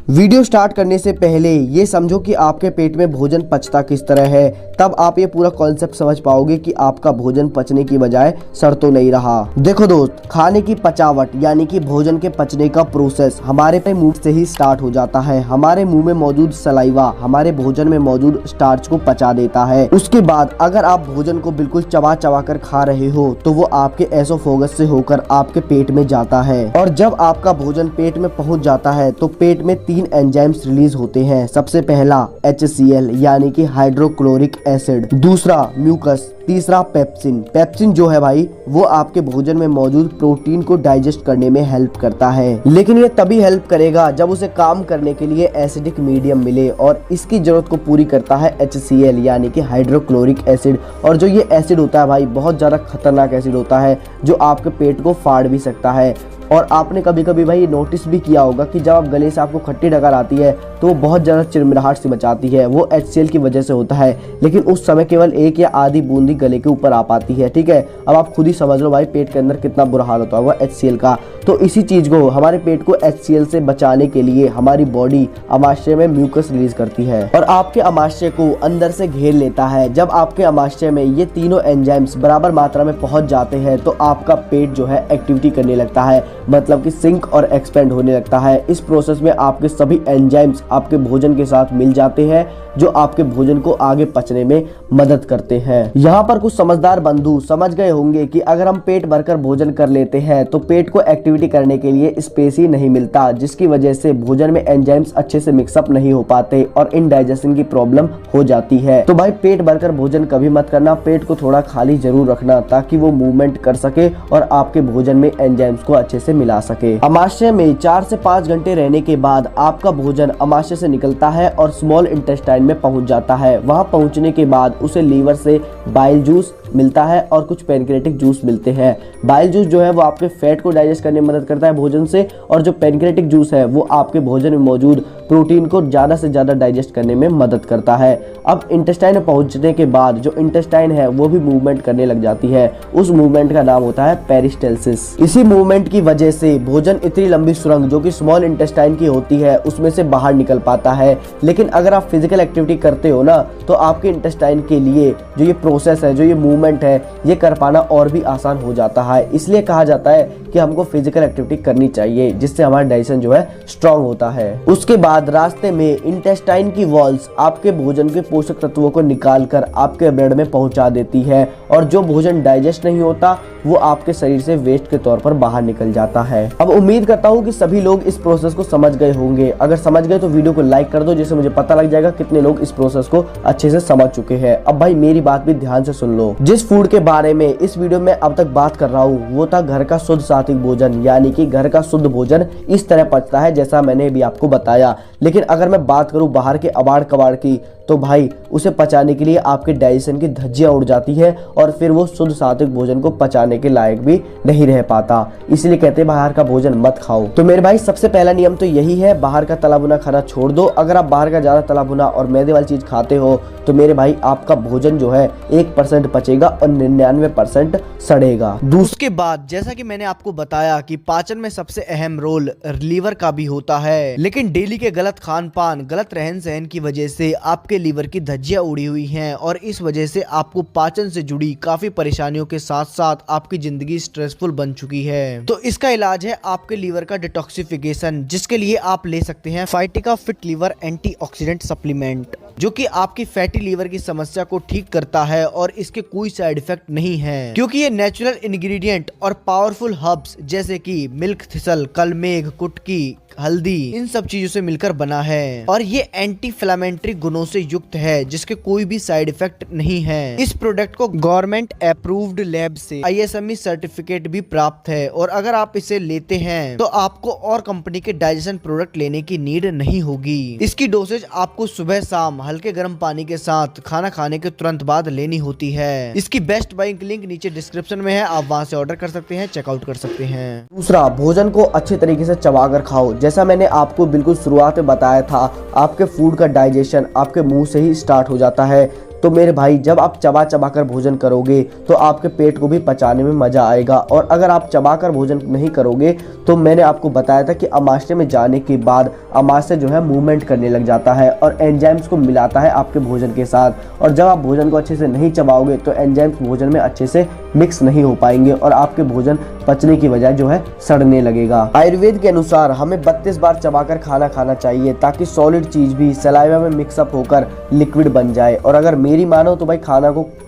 Video start करने से पहले ये समझो कि आपके पेट में भोजन पचता किस तरह है, तब आप ये पूरा कॉन्सेप्ट समझ पाओगे कि आपका भोजन पचने की बजाय सड़ तो नहीं रहा। देखो दोस्त, खाने की पचावट यानी कि भोजन के पचने का प्रोसेस हमारे पे मुंह से ही स्टार्ट हो जाता है। हमारे मुंह में मौजूद सलाइवा हमारे भोजन में मौजूद स्टार्च को पचा देता है। उसके बाद अगर आप भोजन को बिल्कुल चबा चबा कर खा रहे हो तो वो आपके एसोफेगस से होकर आपके पेट में जाता है, और जब आपका भोजन पेट में पहुंच जाता है तो पेट में 3 एंजाइम्स रिलीज होते हैं। सबसे पहला HCl यानी कि हाइड्रोक्लोरिक एसिड, दूसरा म्यूकस, तीसरा पेप्सिन। पेप्सिन जो है भाई वो आपके भोजन में मौजूद प्रोटीन को डाइजेस्ट करने में हेल्प करता है, लेकिन ये तभी हेल्प करेगा जब उसे काम करने के लिए एसिडिक मीडियम मिले, और इसकी जरूरत को पूरी करता है HCl यानी कि हाइड्रोक्लोरिक एसिड। और जो ये एसिड होता है भाई बहुत ज्यादा खतरनाक एसिड होता है जो आपके पेट को फाड़ भी सकता है। और आपने कभी कभी भाई नोटिस भी किया होगा कि जब आप गले से आपको खट्टी डकार आती है तो वो बहुत ज़्यादा चिरमिराहट सी मचाती है, वो HCl की वजह से होता है, लेकिन उस समय केवल 1 या आधी बूंदी गले के ऊपर आ पाती है। ठीक है, अब आप खुद ही समझ लो भाई पेट के अंदर कितना बुरा हाल होता होगा HCl का। तो इसी चीज़ को, हमारे पेट को HCl से बचाने के लिए हमारी बॉडी अमाशय में म्यूकस रिलीज करती है और आपके अमाशय को अंदर से घेर लेता है। जब आपके अमाशय में ये तीनों एंजाइम्स बराबर मात्रा में पहुंच जाते हैं तो आपका पेट जो है एक्टिविटी करने लगता है, मतलब कि सिंक और एक्सपेंड होने लगता है। इस प्रोसेस में आपके सभी एंजाइम्स आपके भोजन के साथ मिल जाते हैं जो आपके भोजन को आगे पचने में मदद करते हैं। यहाँ पर कुछ समझदार बंधु समझ गए होंगे कि अगर हम पेट भरकर भोजन कर लेते हैं तो पेट को एक्टिविटी करने के लिए स्पेस ही नहीं मिलता, जिसकी वजह से भोजन में एंजाइम्स अच्छे से मिक्सअप नहीं हो पाते और इनडाइजेशन की प्रॉब्लम हो जाती है। तो भाई पेट भरकर भोजन कभी मत करना, पेट को थोड़ा खाली जरूर रखना ताकि वो मूवमेंट कर सके और आपके भोजन में एंजाइम्स को अच्छे से मिला सके। अमाशय में 4 से 5 घंटे रहने के बाद आपका भोजन अमाशय से निकलता है और स्मॉल इंटेस्टाइन में पहुंच जाता है। वहां पहुंचने के बाद उसे लीवर से बाइल जूस मिलता है और कुछ पैनक्रियाटिक जूस मिलते हैं। बाइल जूस जो है वो आपके फैट को डाइजेस्ट करने में मदद करता है भोजन से, और जो पैनक्रियाटिक जूस है वो आपके भोजन में मौजूद प्रोटीन को ज्यादा से ज्यादा डाइजेस्ट करने में मदद करता है। अब इंटेस्टाइन में पहुंचने के बाद जो इंटेस्टाइन है वो भी मूवमेंट करने लग जाती है। उस मूवमेंट का नाम होता है पेरिस्टालसिस। इसी मूवमेंट की वजह से भोजन इतनी लंबी सुरंग जो कि स्मॉल इंटेस्टाइन की होती है उसमें से बाहर निकल पाता है। लेकिन अगर आप फिजिकल एक्टिविटी करते हो ना तो आपके इंटेस्टाइन के लिए जो ये प्रोसेस है, जो ये मूवमेंट है, ये कर पाना और भी आसान हो जाता है। इसलिए कहा जाता है कि हमको फिजिकल एक्टिविटी करनी चाहिए जिससे हमारा डाइजेशन जो है स्ट्रांग होता है। उसके बाद रास्ते में इंटेस्टाइन की वॉल्स आपके भोजन के पोषक तत्वों को निकालकर आपके ब्लड में पहुंचा देती है, और जो भोजन डाइजेस्ट नहीं होता वो आपके शरीर से वेस्ट के तौर पर बाहर निकल जाता है। अब उम्मीद करता हूँ कि सभी लोग इस प्रोसेस को समझ गए होंगे। अगर समझ गए तो वीडियो को लाइक कर दो, जिससे मुझे पता लग जाएगा कितने लोग इस प्रोसेस को अच्छे से समझ चुके हैं। अब भाई मेरी बात भी ध्यान से सुन लो। जिस फूड के बारे में इस वीडियो में अब तक बात कर रहा हूँ वो था घर का शुद्ध सात्विक भोजन, यानी कि घर का शुद्ध भोजन इस तरह पचता है जैसा मैंने भी आपको बताया। लेकिन अगर मैं बात करूँ बाहर के अबाड़ कबाड़ की तो भाई उसे पचाने के लिए आपके डाइजेशन की धज्जियां उड़ जाती है और फिर वो शुद्ध सात्विक भोजन को पचाने के लायक भी नहीं रह पाता। इसलिए कहते हैं बाहर का भोजन मत खाओ। तो मेरे भाई सबसे पहला नियम तो यही है, बाहर का तला भुना खाना छोड़ दो। अगर आप बाहर का ज्यादा तला भुना और मैदे वाली चीज खाते हो तो मेरे भाई आपका भोजन जो है 1% पचेगा और 99% सड़ेगा। उसके बाद जैसा कि मैंने आपको बताया कि पाचन में सबसे अहम रोल लीवर का भी होता है, लेकिन डेली के गलत खान पान, गलत रहन सहन की वजह से आपके लीवर की धज्जियां उड़ी हुई हैं और इस वजह से आपको पाचन से जुड़ी काफी परेशानियों के साथ साथ आपकी जिंदगी स्ट्रेसफुल बन चुकी है। तो इसका इलाज है आपके लीवर का डिटॉक्सिफिकेशन, जिसके लिए आप ले सकते हैं फाइटिका फिट लीवर एंटीऑक्सीडेंट सप्लीमेंट, जो कि आपकी फैटी लीवर की समस्या को ठीक करता है और इसके कोई साइड इफेक्ट नहीं है, क्योंकि ये नेचुरल इंग्रेडिएंट और पावरफुल हर्ब्स जैसे कि मिल्क थिसल, कलमेघ, कुटकी, हल्दी, इन सब चीजों से मिलकर बना है और ये एंटी इन्फ्लेमेटरी गुणों से युक्त है जिसके कोई भी साइड इफेक्ट नहीं है। इस प्रोडक्ट को गवर्नमेंट अप्रूव्ड लैब से ISME सर्टिफिकेट भी प्राप्त है और अगर आप इसे लेते हैं तो आपको और कंपनी के डाइजेशन प्रोडक्ट लेने की नीड नहीं होगी। इसकी डोसेज आपको सुबह शाम हल्के गर्म पानी के साथ खाना खाने के तुरंत बाद लेनी होती है। इसकी बेस्ट बाइंग लिंक नीचे डिस्क्रिप्शन में है, आप वहां से ऑर्डर कर सकते हैं, चेकआउट कर सकते हैं। दूसरा, भोजन को अच्छे तरीके से चबाकर खाओ। जैसा मैंने आपको बिल्कुल शुरुआत में बताया था, आपके फूड का डाइजेशन आपके मुंह से ही स्टार्ट हो जाता है। तो मेरे भाई जब आप चबा चबा कर भोजन करोगे तो आपके पेट को भी पचाने में मजा आएगा। और अगर आप चबा कर भोजन नहीं करोगे तो मैंने आपको बताया था कि अमाशय में जाने के बाद अमाशय जो है मूवमेंट करने लग जाता है और एंजाइम्स को मिलाता है आपके भोजन के साथ। और जब आप भोजन को अच्छे से नहीं चबाओगे तो एंजाइम्स भोजन में अच्छे से मिक्स नहीं हो पाएंगे और आपके भोजन पचने की बजाय जो है सड़ने लगेगा। आयुर्वेद के अनुसार हमें 32 बार चबाकर खाना खाना चाहिए ताकि सॉलिड चीज भी सलाइवा में मिक्सअप होकर लिक्विड बन जाए। और अगर मेरी मानो तो भाई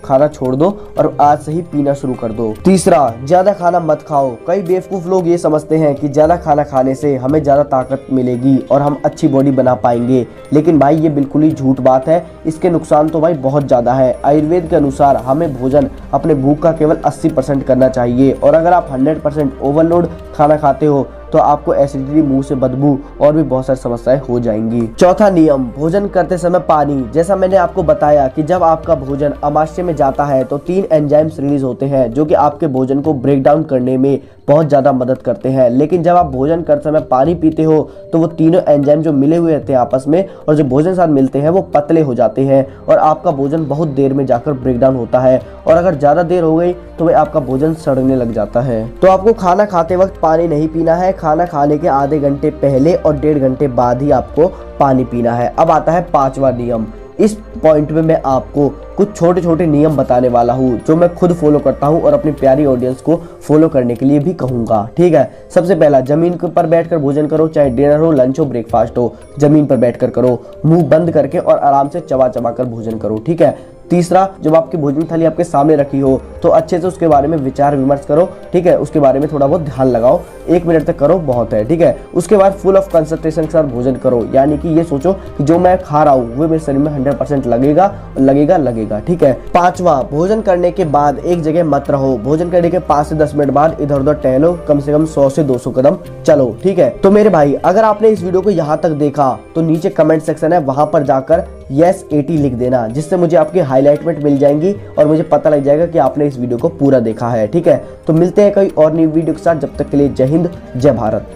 खाना छोड़ दो और आज से ही पीना शुरू कर दो। तीसरा, ज्यादा खाना मत खाओ। कई बेवकूफ लोग ये समझते हैं कि ज्यादा खाना खाने से हमें ज्यादा ताकत मिलेगी और हम अच्छी बॉडी बना पाएंगे, लेकिन भाई ये बिल्कुल ही झूठ बात है। इसके नुकसान तो भाई बहुत ज्यादा है। आयुर्वेद के अनुसार हमें भोजन अपने भूख का केवल 80% करना चाहिए और अगर आप 100% ओवरलोड खाना खाते हो तो आपको एसिडिटी, मुंह से बदबू और भी बहुत सारी समस्याएं हो जाएंगी। चौथा नियम, भोजन करते समय पानी। जैसा मैंने आपको बताया कि जब आपका भोजन अमाशय में जाता है तो 3 एंजाइम्स रिलीज होते हैं जो कि आपके भोजन को ब्रेक डाउन करने में बहुत ज़्यादा मदद करते हैं। लेकिन जब आप भोजन करते समय पानी पीते हो तो वो तीनों एंजाइम जो मिले हुए रहते हैं आपस में और जो भोजन साथ मिलते हैं वो पतले हो जाते हैं और आपका भोजन बहुत देर में जाकर ब्रेक डाउन होता है। और अगर ज़्यादा देर हो गई तो भाई आपका भोजन सड़ने लग जाता है। तो आपको खाना खाते वक्त पानी नहीं पीना है। खाना खाने के आधे घंटे पहले और 1.5 घंटे बाद ही आपको पानी पीना है। अब आता है 5वां नियम। इस पॉइंट में मैं आपको कुछ छोटे छोटे नियम बताने वाला हूँ जो मैं खुद फॉलो करता हूँ और अपनी प्यारी ऑडियंस को फॉलो करने के लिए भी कहूँगा। ठीक है, सबसे पहला, जमीन पर बैठकर भोजन करो, चाहे डिनर हो, लंच हो, ब्रेकफास्ट हो, जमीन पर बैठकर करो। मुंह बंद करके और आराम से चबा चबा कर भोजन करो। ठीक है। तीसरा, जब आपकी भोजन थाली आपके सामने रखी हो तो अच्छे से उसके बारे में विचार विमर्श करो। ठीक है, उसके बारे में थोड़ा बहुत ध्यान लगाओ, 1 मिनट तक करो, बहुत है। ठीक है। उसके बाद फुल ऑफ कंसंट्रेशन के साथ भोजन करो, यानी कि ये सोचो कि जो मैं खा रहा हूँ वो मेरे शरीर में 100% लगेगा। ठीक है। 5वां, भोजन करने के बाद एक जगह मत रहो। भोजन करने के 5 से 10 मिनट बाद इधर उधर टहलो, कम से कम 100 से 200 कदम चलो। ठीक है। तो मेरे भाई, अगर आपने इस वीडियो को यहाँ तक देखा तो नीचे कमेंट सेक्शन है, वहां पर जाकर yes 80 लिख देना, जिससे मुझे आपकी हाईलाइटमेंट मिल जाएंगी और मुझे पता लग जाएगा कि आपने इस वीडियो को पूरा देखा है। ठीक है। तो मिलते हैं कोई और नई वीडियो के साथ, जब तक के लिए जय हिंद, जय भारत।